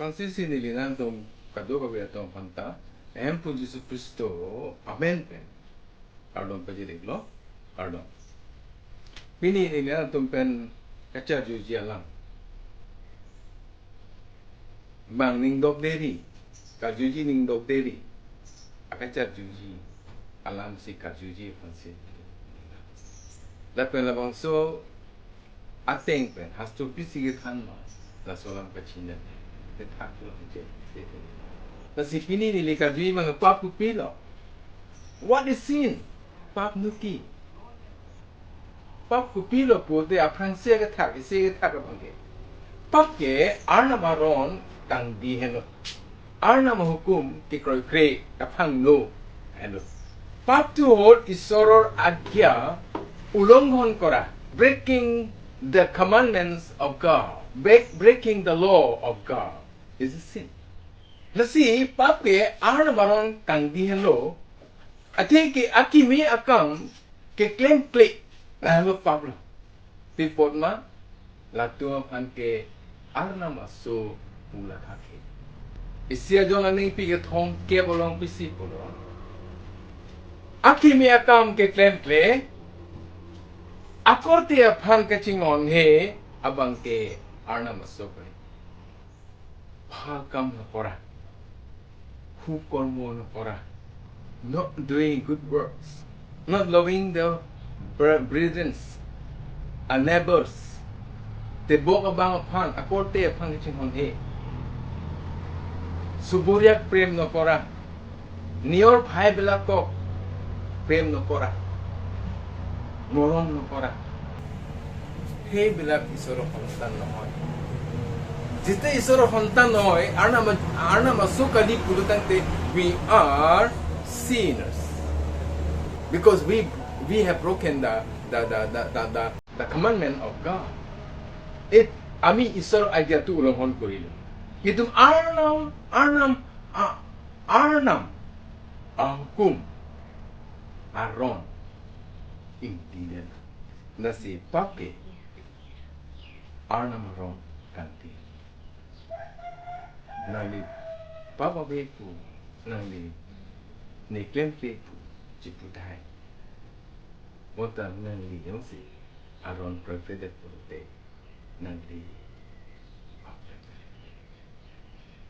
Francis nilinan tong kaduga biya tong bonta. e-Hemphu Jisu Khristo. Amen. Arnam pajidiglo. Arnam. Pini nilinan tong pen kechelangpet alang. Bang ningdok deri. Kajuji ningdok deri. Akejoi alam si kajuji Francis. Lapen labang so ateng pen has to pisigit hanma. La solam kachinan. Kasi pini nili kajuji mga PAP Kopilo. What is sin? PAP nuki. PAP Kopilo po de aprang siya katak, siya katak abangke. PAP ke Arnam aron tang di helo. Arnam hukum kikroy kre kapang no helo. PAP to hold isoror agya ulonghon kora, breaking the commandments of God, breaking the law of God is a sin. Lasi PAP ke Arnam aron tang di helo. Ati ke akimi akam ke claim klik helo PAP lo. Pipot ma latua pan ke Arnam aso pula kake. Isia jona ning pi ke thong ke bolong pisi polo. Akimi akam ke claim kle akorte aphan ke chingon he abang ke Arnam aso kore. Pakam na kora. Hu kormo na kora. Not doing good works. Not loving the brethren and neighbors. Te boka bang aphan akorte aphan ke chingon he. Suburyak prem no kora. Nior bhai bilakok prem no kora. Morom no kora. He bilak isoro hontan no hoy. Jite isoro hontan no hoy, Arnam asukali pulutante, we are sinners. Because we have broken the commandment of God. Ami isoro idea tu ulang hon korilo. Itu Arnam hukum aron ingdinen nasi pape Arnam aron kanti nali papa beku nali neklem beku ciputai bonta nali yonsi aron prefedet purute nali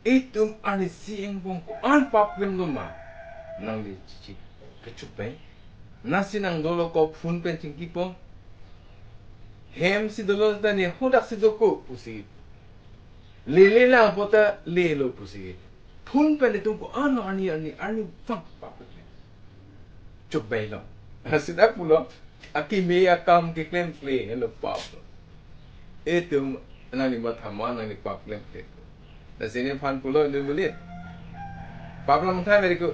itum ani sieng bongko an paplem numa nang di cici kecupai nasi nang dolo ko phun pencing kipong hem si dolo tani hudak si doko pusi lele lang pota lelo pusi phun pen itu ko ano ani fang paplem cupai lo hasilnya pulo akimi akam ke claim play hello paplo itum nang di matama nang di paplem play da sini fan pulo ni mulit Pablo mungkin mereka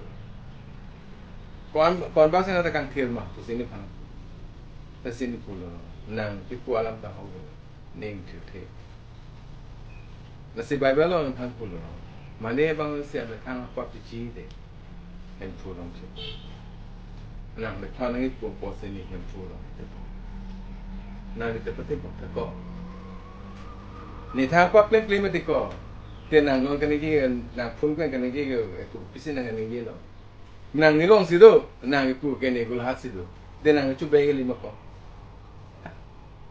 kon bahasa yang ada firma di sini fan da sini pulo nang ipu alam tahu ning kethe da si Bible lo fan pulo mana bang siapa kang apa pici de e-Hemphu dong sih nang lepas nang ipu pos ini e-Hemphu dong nang itu penting pokok ko ni thang pak lem lem mati ko tiền nàng luôn cái này kia nàng phun cái này kia cái cụ pisi nàng cái này kia đó nàng ni long xí đó nàng cái cụ cái này cụ hát xí đó tiền nàng chụp bay cái lima ko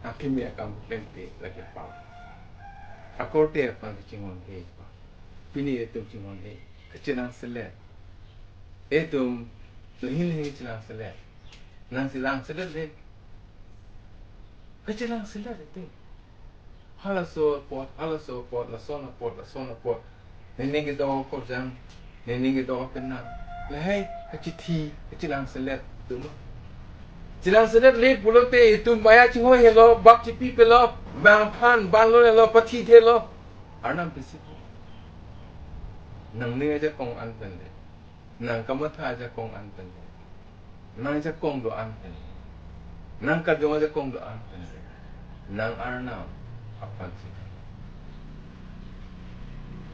akhirnya kamu lempet lagi pau akorte apa kecingong he pini itu kecingong he kecelang selet itu lehin kecelang selet nang silang selet deh kecelang selet itu halaso pot, lasona pot. Nening kita okor jang, nening kita okenang. Lehai, achethe, kechelang selet, tu lo. Kechelang selet le pulote itu maya cingho helo, bak cipi pelo, bang pan, ban lo helo, pati helo. Arnam pesip. Nang ni aja kong anten le, nang kamatha aja kong anten le, nang aja kong do anten, nang kadong aja kong do anten le, nang Arnam. Apa sih?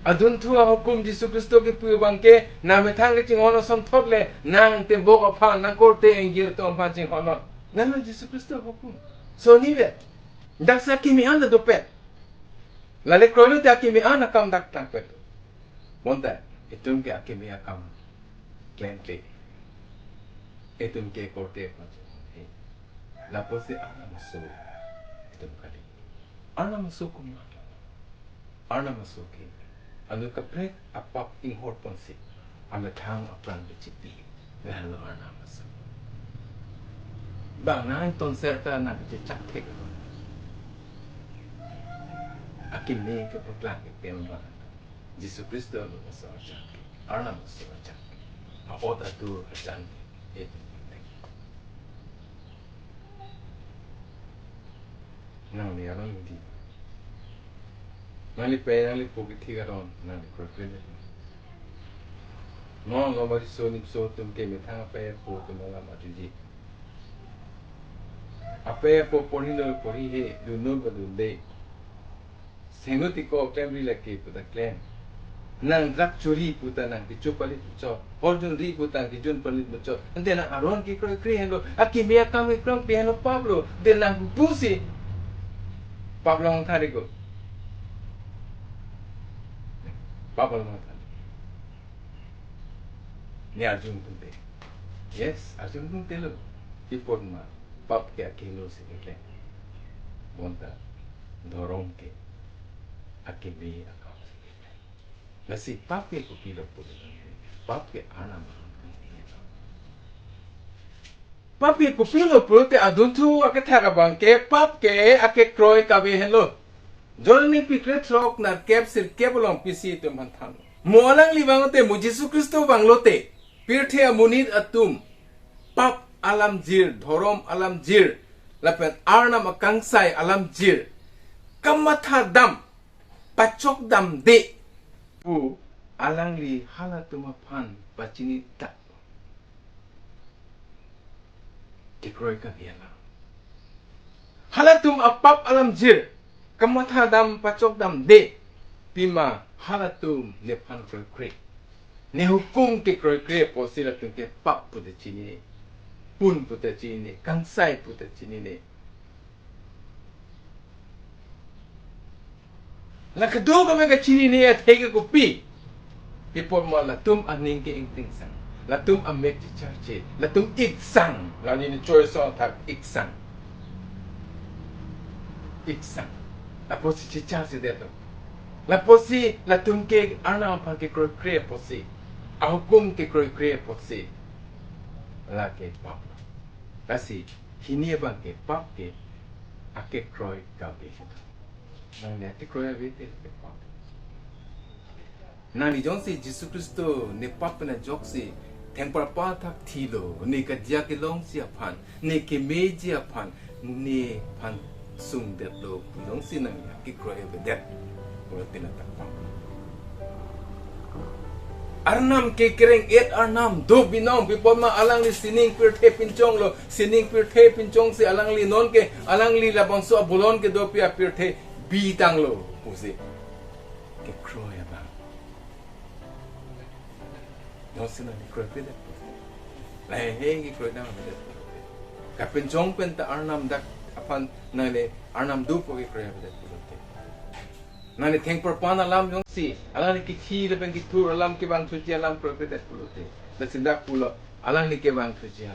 Adun tua hukum Jisu Khristo ke puyo bangke na metang ke cinghono som thotle nang tembok apa nang korte enggir to ampan cinghono nang Jisu Khristo hukum so ni ve dak sa kimi anda dopet lale krono ta kimi ana kam dak tak pet bonta itum ke akeme akam klente itum ke korte paje la pose anam so itum kali anam so kuma anam so ke anu ka prek apap ing hor ponsi ame thang apran bichipi helo anam so bang na ton serta na ke chak thek akeme ke pokla ke pemba Jisu Khristo lo so chak Arnam so chak a oda tu adan itu nang ni aron di nang li pe nang li poki tiga ron nang li krokrene no no bari so ni so tum ke me thang pe po tum la ma ji ape po poni no pori he du no ba du de senguti ko temri la ke puta clan nang rak churi puta nang ki chupali cho orjun ri puta ki jun palit cho ande na aron ki kro kri helo akimia kam ki kro pe helo pablo de nang pusi pablo ng thari ko pablo ng thari ni arjun tunde yes arjun tunde lo ipon ma pap ke akilo se ke bonta dorong ke akimi akam nasi pap ke kopilo po pap ke anam pap ke kopilo po te aduntu akethe bang ke pap ke akekroi ka be helo jolni pikre trok na kep sir kebolong pisi tum hanthang molang libangote mu Jisu Khristo banglote pirthe amunit atum pap alam jir dhorom alam jir lapen arnam akangsai alam jir kamatha dam pachok dam de pu alang li halatuma pan pachini tak dikroi ka biala halatum apap alam jir kamatha dam pachok dam de Pima halatum ne pan kroi kre ne hukum ke kroi kre posila tum ke pap puta chini pun puta chini kangsai puta chini ne la kedua ka mega chini ne at hege ko pi pipon mo la tum aning ke ing ting sang la tum amek ti charche la tum ik sang la ni choice so tak ik sang la posi chi charche de to la posi la tum ke arna pan ke kroi kre posi a hukum ke kroi kre posi la ke pap la si hini bang ke pap ke ake kroi ka be nang ne te kroi be te pap nani jonsi Jisu Khristo ne pap na joksi tempar pa thak thilo ne ka dia ke long sia phan ne ke me dia phan ne phan sung de lo long si nang ke kroi be de ko tina tak pa Arnam ke kereng et arnam do binong bipon ma alang li sining pir the pinchong lo sining pir the pinchong si alang li non ke alang li labon so bulon ke do pia pir the bi tang lo usi ke kroi ba no sina ni kroi pe de la he ke kroi na de ka pinchong pen ta arnam dak apan na le arnam do po ke kroi ba de nani theng per pan alam yong si alang ki thi le bang ki tur alam ki bang thuji alam prophet pulote da sindak pulo alang ni ke bang thuji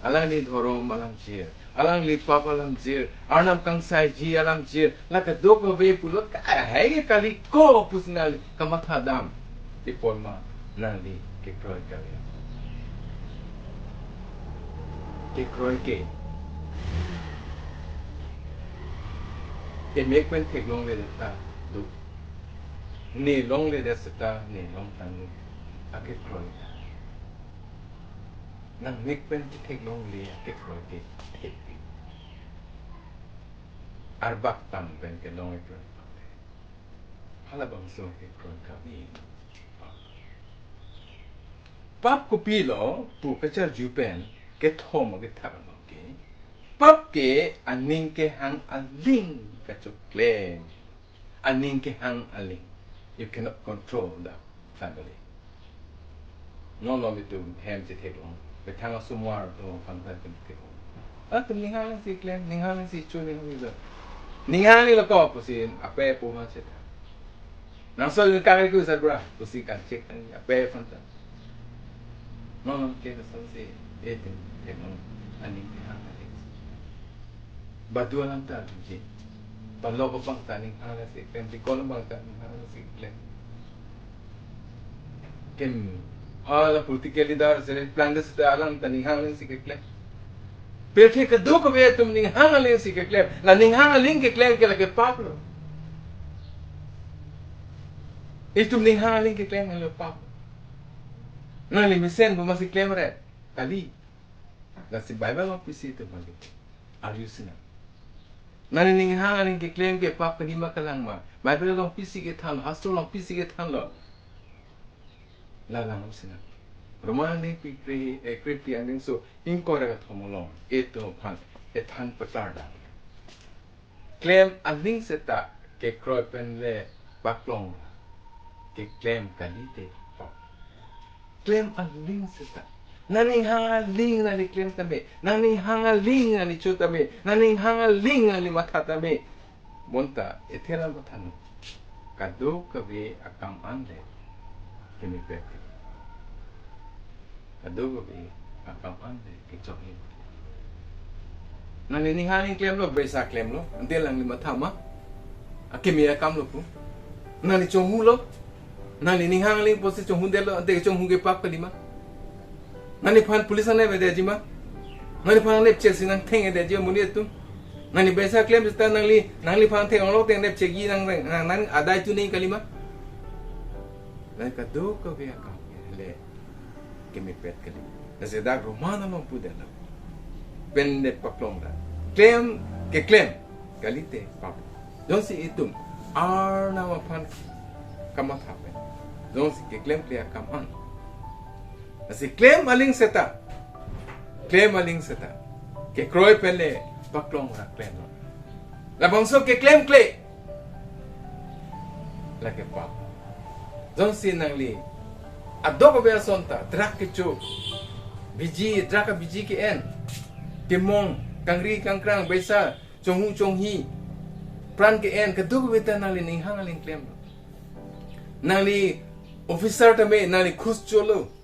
alang ni dhorom alam jir alang li pap alam jir arnam kangsai ji alam jir la ka do ko be pulo ka hai ke kali ko pusnal kamatha dam ti pon ma nali ke kroi ka ke kroi ke make when take long le ta do ni long le de sta ni long tang ake kroi nang make when take long le ake kroi ke arbak tam ben ke long kroi hala bang so ke kroi ka ni pap kopilo pu kachar jupen ke thom ke thak no ke pap ke aning ke hang aling ka chukle aning ke hang aling you cannot control the family no lo mi tu hem ti thek long be thang sumwar to phang ta ken ke a tum ning hang si klen ning hang si chu ning mi da ning hang ni la ko pu sin ape pu ma che nang so yung kakay ko sa bra pusikan check ang pe fanta no ke sa si etin no aning ha badua lang ta ji palo ko pang taning hala si tempi ko lang bang taning hala si klem kem hala politikalidar se plan de sa alang taning hala si klem pero ke do ko be tum ning hala si klem la ning hala ke klem ke la ke paplo itum ning hala ke klem la paplo na li misen bu masih klem re kali la si bible of pisito bagi are you sinner Nani hang ke claim ke pap ke lima kalang ma. Bible long pisi ke than, hastro long pisi ke than lo. La lang sina. Roman ni pi kripti ang so inkora ka thomolong. Eto phan ethan patarda. Claim aling seta ke kroy pen le baklong. Ke claim kalite pap. Claim aling seta. Naning hangaling na ni claim tabi, naning hangaling na ni chutabi, naning hangaling na ni matatabi. Bonta, etheral batano. Kado kabe akam ande, kemi peke. Kado kabe akam ande, kechelangpet. Naning hangaling claim lo, besa claim lo, ante lang ni matama. Akemi akam lo po. Nani chonghu lo, naning hangaling posi chonghu de lo, ante chonghu ke pap kalima. Nani pan pulisan ne bede jima nani pan ne check sinang theng de je muni tu nani besa claim sta nangli pan theng lo teng ne check gi nang adai tu nei kalima lai ka do ka be ka le kemi pet kali na se da romana no pu de la pen net paklong da claim ke claim kalite pap don si itum Arnam pan kamat happen don si ke claim clear kam an Nasi claim aling seta, ke kroy pele paklong ra claim lo. Labang so ke claim kle, la ke pa. Don si nangli, adoko be sonta, drak ke chu, biji draka biji ke en, ke mong kangri kangkrang besa, chonghu chonghi, pran ke en, kadoko be ta nangli ninghang aling claim lo. Nangli officer tame nangli khus cholo.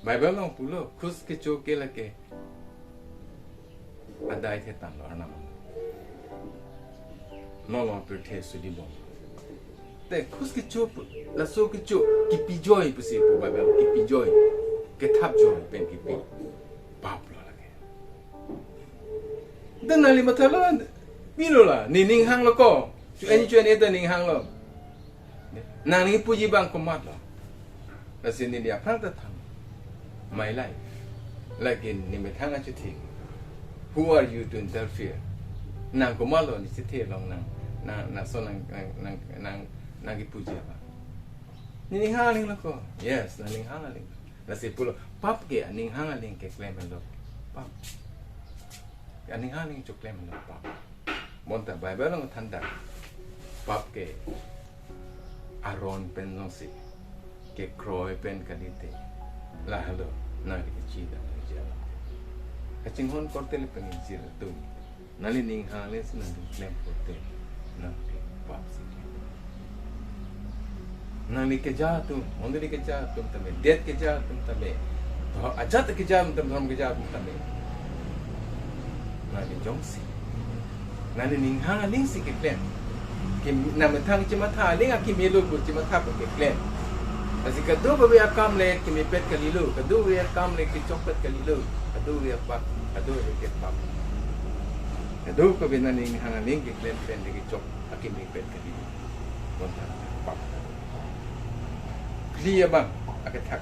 Bible long pulo khus ke choke la ke adai the tan lo Arnam no long per the su di bon te khus ke chop la so ke chop ki pi joy pusi po Bible ki pi joy ke thap joy pen ki pi pap lo la ke dan ali mathala pi lo la ni ning hang lo ko chu ani ta ning hang lo nang ni puji bang ko mat lo la sin ni dia phang ta tham my life like in nimetanga chuthi who are you to interfere nang kumalo ni chithe long nang so nang gipuja ba ni haling lako yes nang haling la se pulo pap ke ning haling ke claim lo pap ning haling chu claim lo pap bonta bible long thanda pap ke aron pen no si ke kroy pen kalite la helo na kecida jala kacing hon kortel pengin sila tu nali ning hales na claim kortel na pap si nali kejatum ondri kejatum tame det kejatum tame ajat kejatum tame kejatum tame nali jongsi nali ning haling si ke claim kim namatang chimata ling akimelo ko chimata ko ke claim Kasi kado ba biya kam le kemi pet kalilo, kado biya kam le ki chokpet kalilo, kado biya pak, kado biya ke pak. Kado ko binaning hangaling ki klem pen le ki chok akimi pet kalilo. Bonta pak. Clear bang akatak.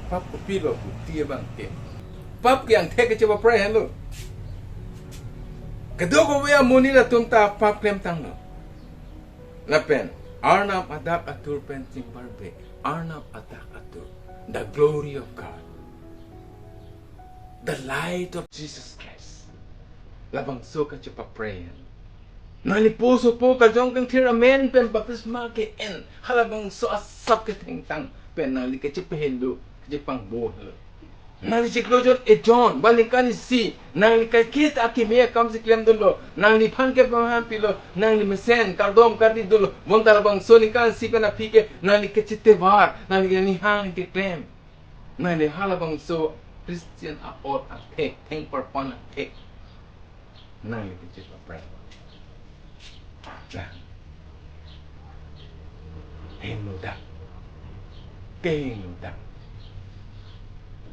PAP Kopilo ku clear bang ke. Pap yang tek ke coba pray hello. Kado ko biya muni la tumta pap klem tang lo. Lapen Arnam adak atur pen timbarbe. Arnam adak atur the glory of God, the light of Jesus Christ. Labang so ka chupa prayer. Nalipuso po ka jong kang tiramen pen baptisma ke en halabang so asap ke tang pen nali ka chupa helo ke pang bo helo. nang li closure e John balikan si nang li kakit akime akam si klem dolo nang li phan ke pam pilo nang li mesen kardom kardi dolo bonta bang soni kan si kana pike nang li kechethe var nang li ni hang ke klem nang li halabang so Christian or a take thank for pon a take nang li kechethe pray helo da keng da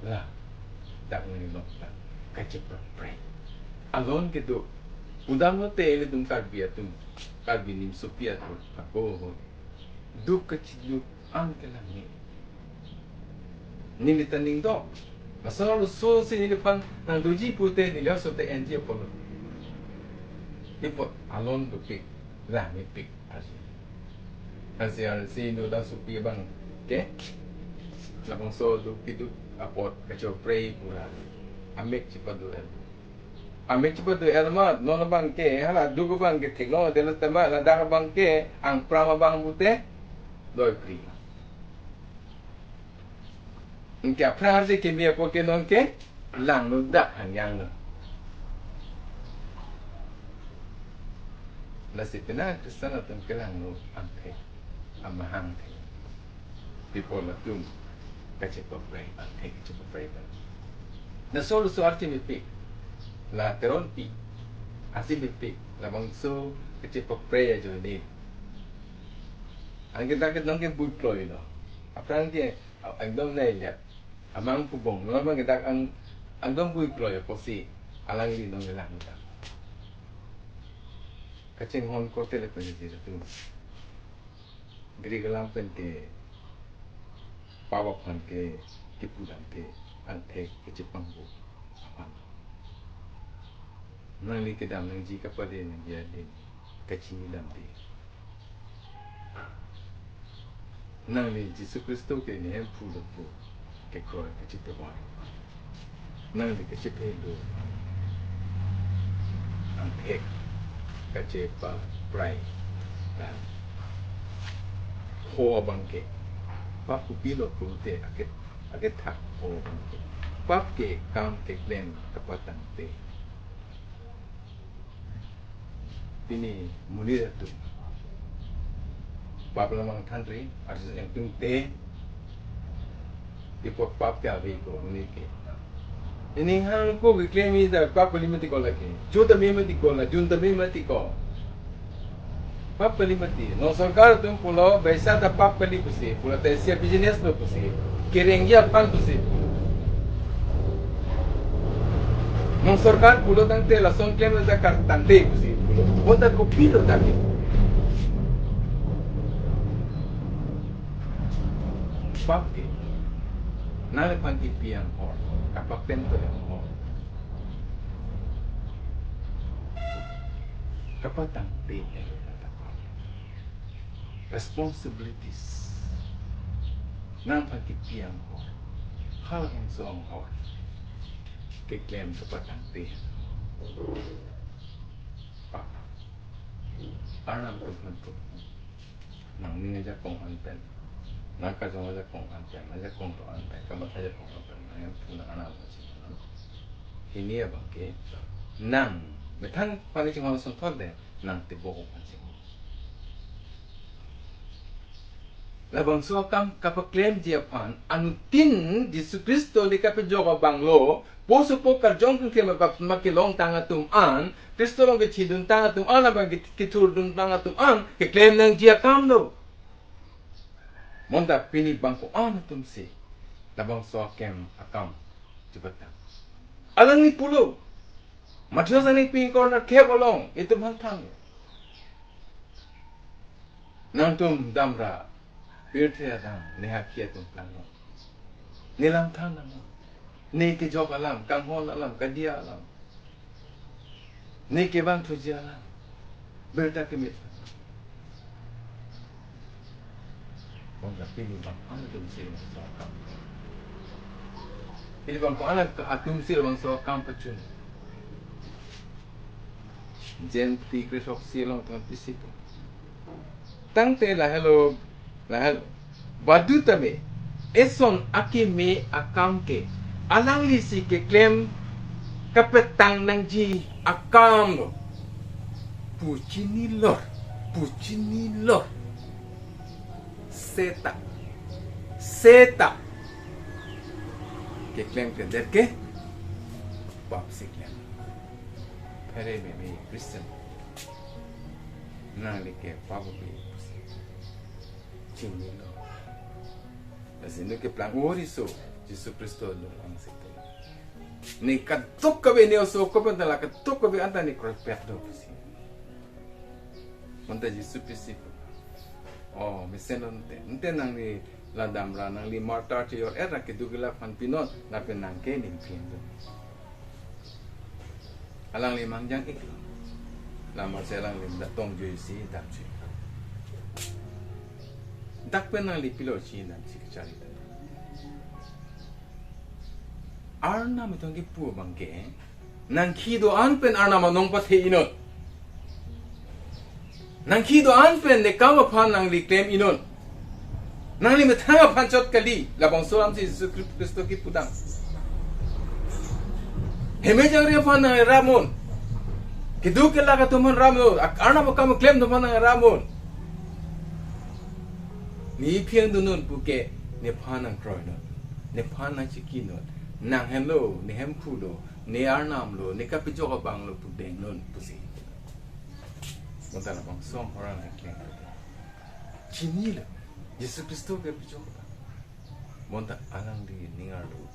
la tak ni lo la kechethe pray alon ke do udam no te ele dum karbi atum karbi nim sopia to ako du kecil an ke la ni ni taning do masalo so si ni pan nang doji pute ni lo so te enje polo ipo alon do pik la ni pik Asia si no da supi bang ke la bang so do kitu apot kacho pray pura amek chipado el amek chipado el ma no na bang ke hala dugo bang ke thiklo de la tama la da bang ke ang prama bang bute doi pri Nke pra se ke mi ko ke non ke lang no da hang yang no la si pena kristana tum ke lang no ang ke amahang ke people la tum kache ko pray ang ke kache ko pray na solo so arti mi pi la teron pi asi mi pi la bang so kache ko pray jo ni ang kita ke non ke bu ploy no aprang ke ang dom nei ya amang ku bong no bang kita ang dom bu ploy ko si alang li no lang ta kaceng hon ko tele ko ni tu gri galang pen ke pawa phan ke kipudan ke anthe ke chipang bu apan nang li ke dam nang ji ka pade ni dia de kachini dam de nang li Jisu Khristo ke ni e-Hemphu lo pu ke ko ke chite wa nang li ke chipe lo anthe ka che pa prai dan ho bangke PAP Kopilo pute akethe ho bangke PAP ke kam ke klem kapatang te tini mulia tu PAP lamang tantri artis yang tung te ipot PAP ke avi ko ni ke ini hang ko ke klem ida PAP limati ko lagi juta memati ko la junta memati ko PAP kalimati no sarkar tum pulo baisa da PAP kalipusi pulo te sia business no pusi kirengya pan pusi no sarkar pulo tante la son klem da kar tante pusi pulo bonta Kopilo tante PAP ke nale panti piang or kapak pento yang or kapatang te responsibilities nang panti piang or hal yang song or ke klem kapatang te PAP Arnam tu tu nang ni aja kong anten nang ka jong aja kong anten aja kong to anten kamat aja kong anten nang tu nang anam ini ya bangke nang betang pani jing hon son tol de nang te bo ko panjing labang so kam kapaklem dia pan anutin Jisu Khristo di kape joga banglo poso po kar jong ke makilong tanga tum an Kristo long ke chidun tanga tum an abang ke tur dun tanga tum an ke klem nang dia kam do monda pini bangko an tum si labang so kem akam jibata alang ni pulo matyosa ni pin corner ke bolong itu bantang nang tum damra Birta Adam neha kia tum plano nilam thang namo ne ke jok alam kang hon alam kadia alam ne ke bang thuji alam Birta Keme bang pini bang ana tum si so kam ini bang ko ana atum si bang so kam pachun jen ti krisok si long tum pisitu tang te la helo badu tame eson ake me akam ke Alang li si ke claim kapetang nang ji akam lo. Pucini lor. Pucini lor. Seta. Seta. Ke claim ke det ke? Pap si claim. Pere me Christian. Nang li ke pap be. Cini lo. Asino ke plan oriso. Jisu Khristo no ang sikto. Ni katok ka be ni oso ko pa tala katok ka be anta ni kroipet do si. Monta Jisu Khristo. Oh, miseno nte nang ni ladam ra nang li martar ti yor era ke dugila fan pinot na penang ke ning pindo. Alang li mangjang ik. La ma selang lim da tong jui si dam chi. Dak penang li pilo chi dam chi chari. Arnam itong gipu bangke nang kido anpen arnam anong pati inon nang kido anpen ne kama pan nang li claim inon nang li metanga panchot kali labang solam si Jisu Khristo ki pudang hemejang ria pan nang ramon kidu ke laga tuman ramon arnam kama claim tuman nang ramon ni piang dunun buke ne pan nang kroy non ne pan nang chiki non nang helo, ni e-Hemphu lo, ni Arnam lo, ni kepi bang lo pudeng non pusi. Bonta na bang song orang na keng. Cini lo, Jisu Khristo kepi bang. Bonta alang di ningar lo.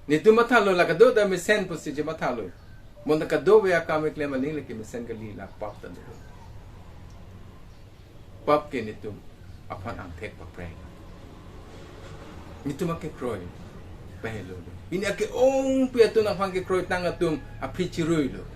Nitu matalo la kado da mesen po si matalo. Monta kado we akame klema ling leki mesen kali la pop ta do. Pop ke nitu apan ang tek pa pray. Nitu make kroy pa helo. Ini ake ong piato na pang ke kroy tanga tum aprichirui lo.